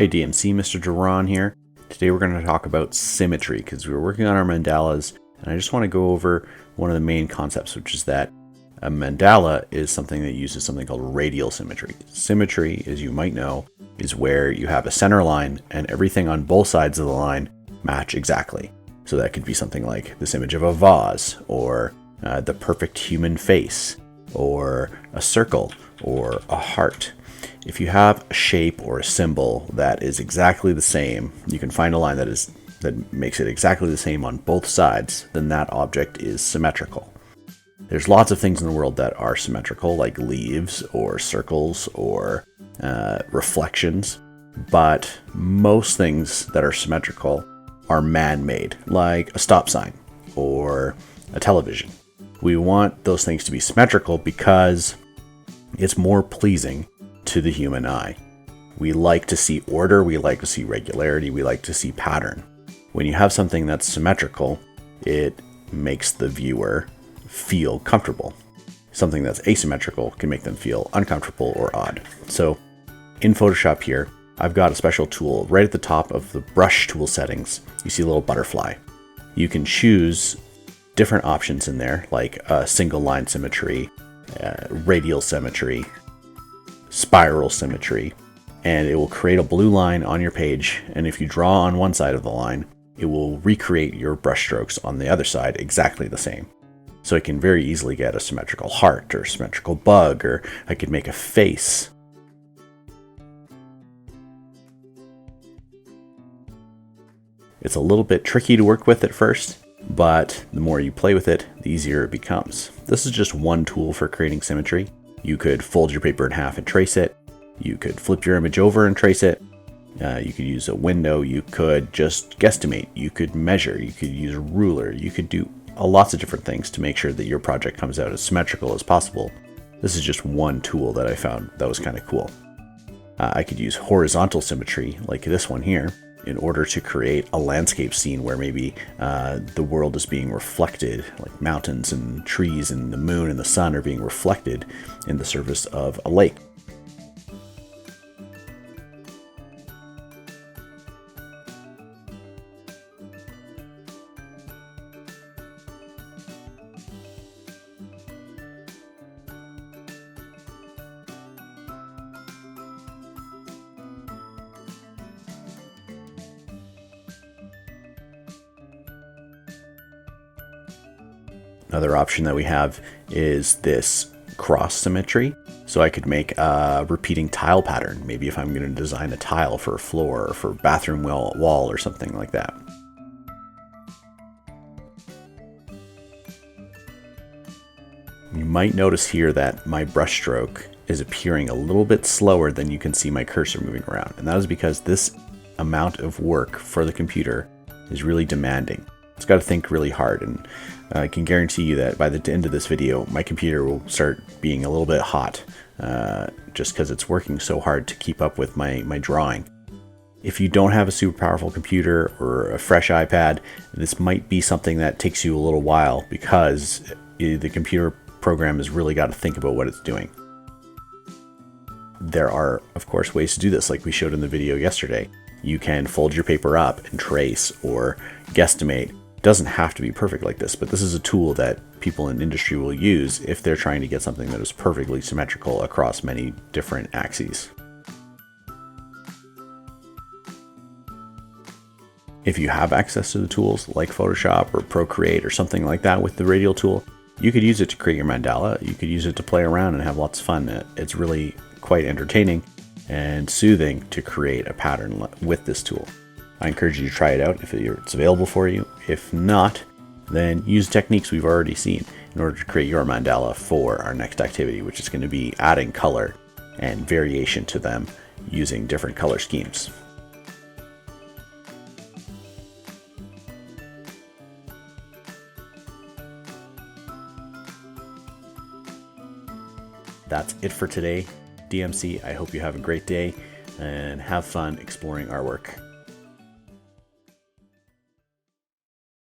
Hey DMC, Mr. Duran here. Today we're going to talk about symmetry because we're working on our mandalas, and I just want to go over one of the main concepts, which is that a mandala is something that uses something called radial symmetry. Symmetry, as you might know, is where you have a center line and everything on both sides of the line match exactly. So that could be something like this image of a vase, or the perfect human face, or a circle, or a heart. If you have a shape or a symbol that is exactly the same, you can find a line that makes it exactly the same on both sides, then that object is symmetrical. There's lots of things in the world that are symmetrical, like leaves or circles or reflections, but most things that are symmetrical are man-made, like a stop sign or a television. We want those things to be symmetrical because it's more pleasing to the human eye. We like to see order, we like to see regularity, we like to see pattern. When you have something that's symmetrical, it makes the viewer feel comfortable. Something that's asymmetrical can make them feel uncomfortable or odd. So in Photoshop here, I've got a special tool right at the top of the brush tool settings. You see a little butterfly. You can choose different options in there, like single line symmetry, radial symmetry, spiral symmetry, and it will create a blue line on your page, and if you draw on one side of the line, it will recreate your brush strokes on the other side exactly the same. So I can very easily get a symmetrical heart or symmetrical bug, or I could make a face. It's a little bit tricky to work with at first, but the more you play with it, the easier it becomes. This is just one tool for creating symmetry. You could fold your paper in half and trace it. You could flip your image over and trace it. You could use a window. You could just guesstimate. You could measure. You could use a ruler. You could do lots of different things to make sure that your project comes out as symmetrical as possible. This is just one tool that I found that was kind of cool. I could use horizontal symmetry, like this one here, in order to create a landscape scene where maybe the world is being reflected, like mountains and trees and the moon and the sun are being reflected in the surface of a lake. Another option that we have is this cross symmetry. So I could make a repeating tile pattern. Maybe if I'm going to design a tile for a floor or for a bathroom wall or something like that. You might notice here that my brush stroke is appearing a little bit slower than you can see my cursor moving around. And that is because this amount of work for the computer is really demanding. It's got to think really hard, and I can guarantee you that by the end of this video, my computer will start being a little bit hot, just because it's working so hard to keep up with my drawing. If you don't have a super powerful computer or a fresh iPad, this might be something that takes you a little while because the computer program has really got to think about what it's doing. There are, of course, ways to do this, like we showed in the video yesterday. You can fold your paper up and trace or guesstimate. Doesn't have to be perfect like this, but this is a tool that people in industry will use if they're trying to get something that is perfectly symmetrical across many different axes. If you have access to the tools like Photoshop or Procreate or something like that with the radial tool, you could use it to create your mandala. You could use it to play around and have lots of fun. It's really quite entertaining and soothing to create a pattern with this tool. I encourage you to try it out if it's available for you. If not, then use techniques we've already seen in order to create your mandala for our next activity, which is going to be adding color and variation to them using different color schemes. That's it for today. DMC, I hope you have a great day and have fun exploring our work.